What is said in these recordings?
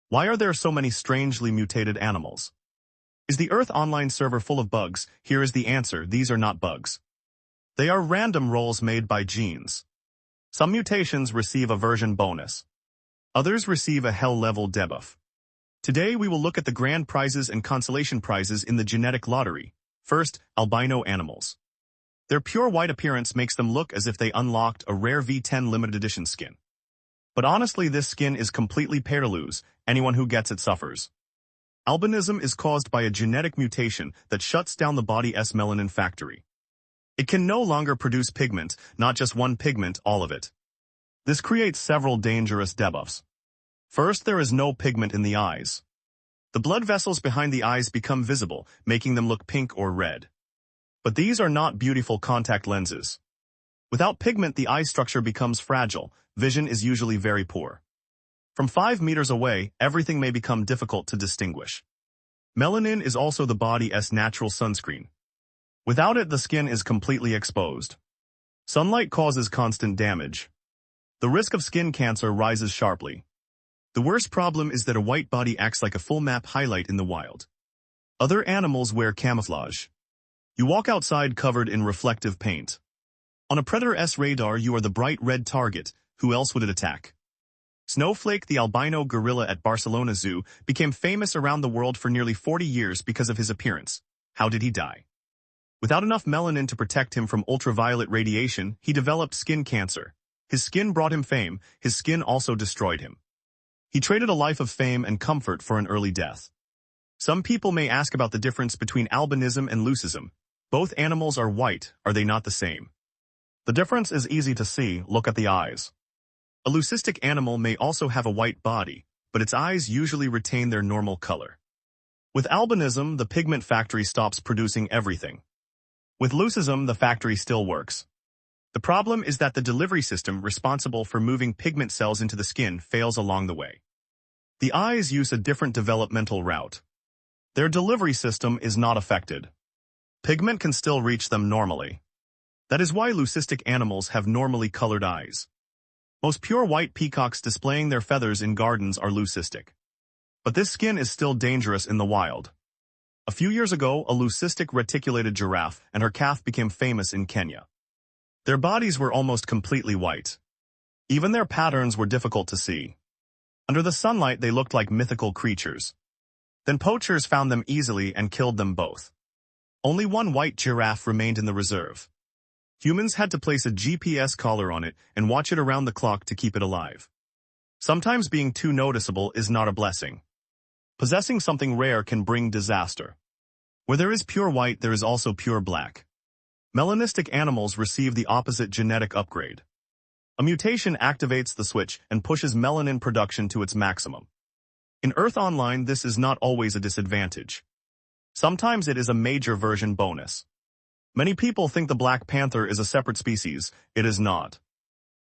Why are there so many strangely mutated animals? Is the Earth online server full of bugs? Here is the answer: these are not bugs. They are random rolls made by genes. Some mutations receive a version bonus. Others receive a hell-level debuff. Today we will look at the grand prizes and consolation prizes in the genetic lottery. First, albino animals. Their pure white appearance makes them look as if they unlocked a rare V10 limited edition skin. But honestly, this skin is completely pair to lose. Anyone who gets it suffers. Albinism is caused by a genetic mutation that shuts down the body's melanin factory. It can no longer produce pigment, not just one pigment, all of it. This creates several dangerous debuffs. First, there is no pigment in the eyes. The blood vessels behind the eyes become visible, making them look pink or red. But these are not beautiful contact lenses. Without pigment, the eye structure becomes fragile. Vision is usually very poor. From 5 meters away, everything may become difficult to distinguish. Melanin is also the body's natural sunscreen. Without it, the skin is completely exposed. Sunlight causes constant damage. The risk of skin cancer rises sharply. The worst problem is that a white body acts like a full map highlight in the wild. Other animals wear camouflage. You walk outside covered in reflective paint. On a predator's radar, you are the bright red target. Who else would it attack? Snowflake, the albino gorilla at Barcelona Zoo, became famous around the world for nearly 40 years because of his appearance. How did he die? Without enough melanin to protect him from ultraviolet radiation, he developed skin cancer. His skin brought him fame, his skin also destroyed him. He traded a life of fame and comfort for an early death. Some people may ask about the difference between albinism and leucism. Both animals are white, are they not the same? The difference is easy to see, look at the eyes. A leucistic animal may also have a white body, but its eyes usually retain their normal color. With albinism, the pigment factory stops producing everything. With leucism, the factory still works. The problem is that the delivery system responsible for moving pigment cells into the skin fails along the way. The eyes use a different developmental route. Their delivery system is not affected. Pigment can still reach them normally. That is why leucistic animals have normally colored eyes. Most pure white peacocks displaying their feathers in gardens are leucistic. But this skin is still dangerous in the wild. A few years ago, a leucistic reticulated giraffe and her calf became famous in Kenya. Their bodies were almost completely white. Even their patterns were difficult to see. Under the sunlight, they looked like mythical creatures. Then poachers found them easily and killed them both. Only one white giraffe remained in the reserve. Humans had to place a GPS collar on it and watch it around the clock to keep it alive. Sometimes being too noticeable is not a blessing. Possessing something rare can bring disaster. Where there is pure white, there is also pure black. Melanistic animals receive the opposite genetic upgrade. A mutation activates the switch and pushes melanin production to its maximum. In Earth Online, this is not always a disadvantage. Sometimes it is a major version bonus. Many people think the black panther is a separate species. It is not.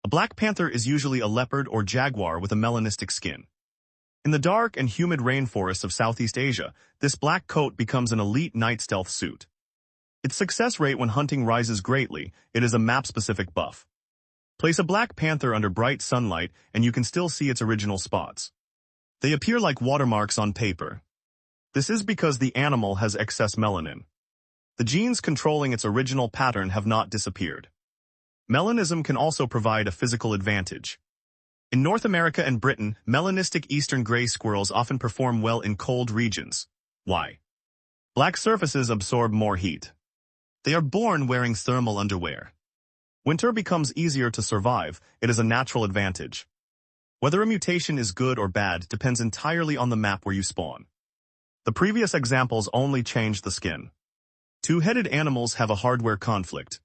A black panther is usually a leopard or jaguar with a melanistic skin. In the dark and humid rainforests of Southeast Asia, this black coat becomes an elite night stealth suit. Its success rate when hunting rises greatly. It is a map-specific buff. Place a black panther under bright sunlight and you can still see its original spots. They appear like watermarks on paper. This is because the animal has excess melanin. The genes controlling its original pattern have not disappeared. Melanism can also provide a physical advantage. In North America and Britain, melanistic eastern gray squirrels often perform well in cold regions. Why? Black surfaces absorb more heat. They are born wearing thermal underwear. Winter becomes easier to survive. It is a natural advantage. Whether a mutation is good or bad depends entirely on the map where you spawn. The previous examples only change the skin. Two-headed animals have a hardware conflict.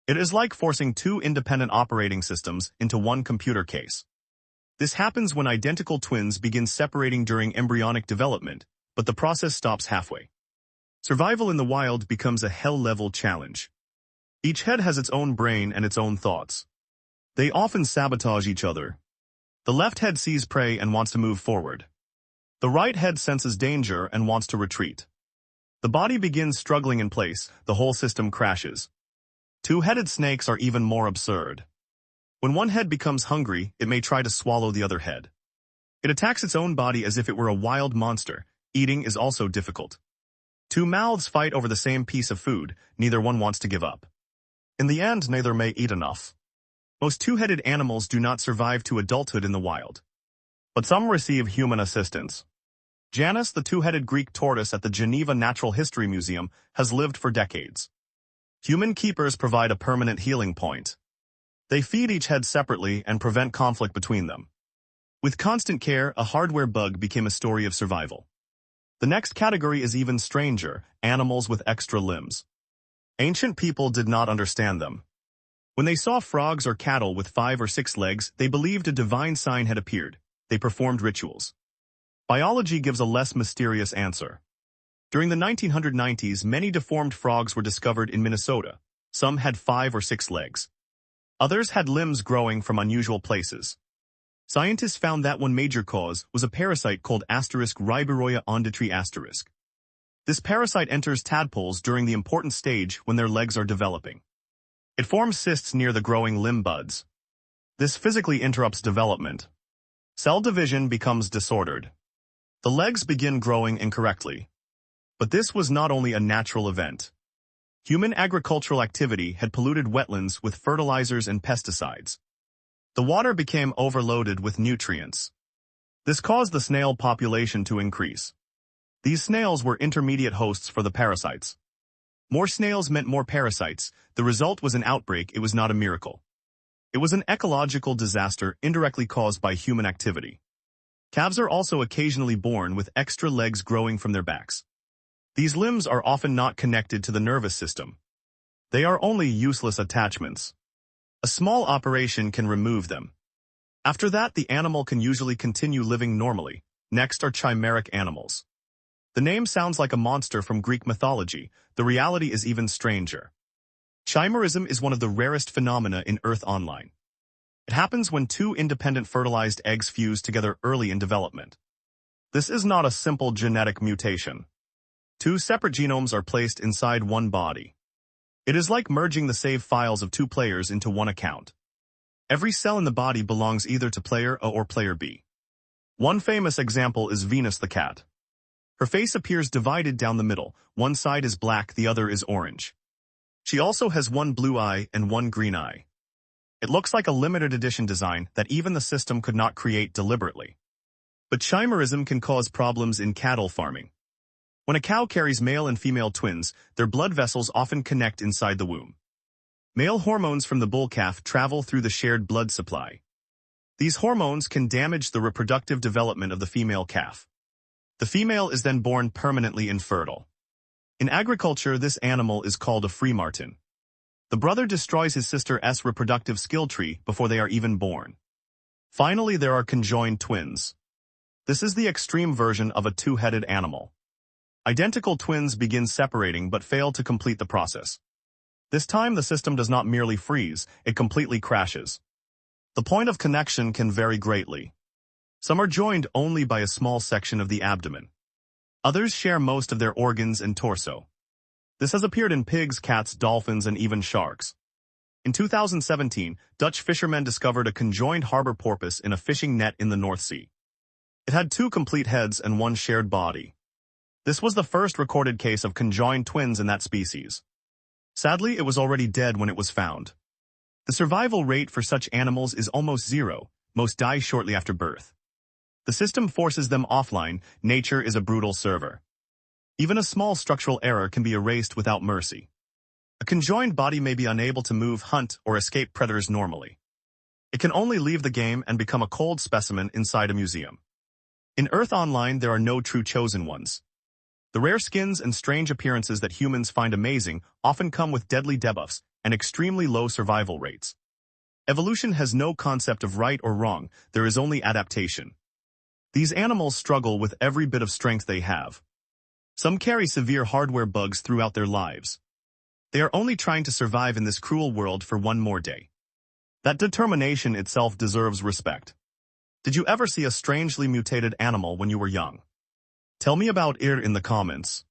It is like forcing two independent operating systems into one computer case. This happens when identical twins begin separating during embryonic development, but the process stops halfway. Survival in the wild becomes a hell-level challenge. Each head has its own brain and its own thoughts. They often sabotage each other. The left head sees prey and wants to move forward. The right head senses danger and wants to retreat. The body begins struggling in place, the whole system crashes. Two-headed snakes are even more absurd. When one head becomes hungry, it may try to swallow the other head. It attacks its own body as if it were a wild monster. Eating is also difficult. Two mouths fight over the same piece of food, neither one wants to give up. In the end, neither may eat enough. Most two-headed animals do not survive to adulthood in the wild. But some receive human assistance. Janus, the two-headed Greek tortoise at the Geneva Natural History Museum, has lived for decades. Human keepers provide a permanent healing point. They feed each head separately and prevent conflict between them. With constant care, a hardware bug became a story of survival. The next category is even stranger, animals with extra limbs. Ancient people did not understand them. When they saw frogs or cattle with 5 or 6 legs, they believed a divine sign had appeared. They performed rituals. Biology gives a less mysterious answer. During the 1990s, many deformed frogs were discovered in Minnesota. Some had 5 or 6 legs. Others had limbs growing from unusual places. Scientists found that one major cause was a parasite called *Riberoia onditri*. This parasite enters tadpoles during the important stage when their legs are developing. It forms cysts near the growing limb buds. This physically interrupts development. Cell division becomes disordered. The legs begin growing incorrectly. But this was not only a natural event. Human agricultural activity had polluted wetlands with fertilizers and pesticides. The water became overloaded with nutrients. This caused the snail population to increase. These snails were intermediate hosts for the parasites. More snails meant more parasites. The result was an outbreak. It was not a miracle. It was an ecological disaster indirectly caused by human activity. Calves are also occasionally born with extra legs growing from their backs. These limbs are often not connected to the nervous system. They are only useless attachments. A small operation can remove them. After that, the animal can usually continue living normally. Next are chimeric animals. The name sounds like a monster from Greek mythology. The reality is even stranger. Chimerism is one of the rarest phenomena in Earth Online. It happens when 2 independent fertilized eggs fuse together early in development. This is not a simple genetic mutation. 2 separate genomes are placed inside one body. It is like merging the save files of 2 players into one account. Every cell in the body belongs either to player A or player B. One famous example is Venus the cat. Her face appears divided down the middle. One side is black, the other is orange. She also has 1 blue eye and 1 green eye. It looks like a limited edition design that even the system could not create deliberately. But chimerism can cause problems in cattle farming. When a cow carries male and female twins, their blood vessels often connect inside the womb. Male hormones from the bull calf travel through the shared blood supply. These hormones can damage the reproductive development of the female calf. The female is then born permanently infertile. In agriculture, this animal is called a freemartin. The brother destroys his sister's reproductive skill tree before they are even born. Finally, there are conjoined twins. This is the extreme version of a 2-headed animal. Identical twins begin separating but fail to complete the process. This time the system does not merely freeze, it completely crashes. The point of connection can vary greatly. Some are joined only by a small section of the abdomen. Others share most of their organs and torso. This has appeared in pigs, cats, dolphins, and even sharks. In 2017, Dutch fishermen discovered a conjoined harbor porpoise in a fishing net in the North Sea. It had 2 complete heads and 1 shared body. This was the first recorded case of conjoined twins in that species. Sadly, it was already dead when it was found. The survival rate for such animals is almost 0. Most die shortly after birth. The system forces them offline. Nature is a brutal server. Even a small structural error can be erased without mercy. A conjoined body may be unable to move, hunt, or escape predators normally. It can only leave the game and become a cold specimen inside a museum. In Earth Online, there are no true chosen ones. The rare skins and strange appearances that humans find amazing often come with deadly debuffs and extremely low survival rates. Evolution has no concept of right or wrong, there is only adaptation. These animals struggle with every bit of strength they have. Some carry severe hardware bugs throughout their lives. They are only trying to survive in this cruel world for one more day. That determination itself deserves respect. Did you ever see a strangely mutated animal when you were young? Tell me about it in the comments.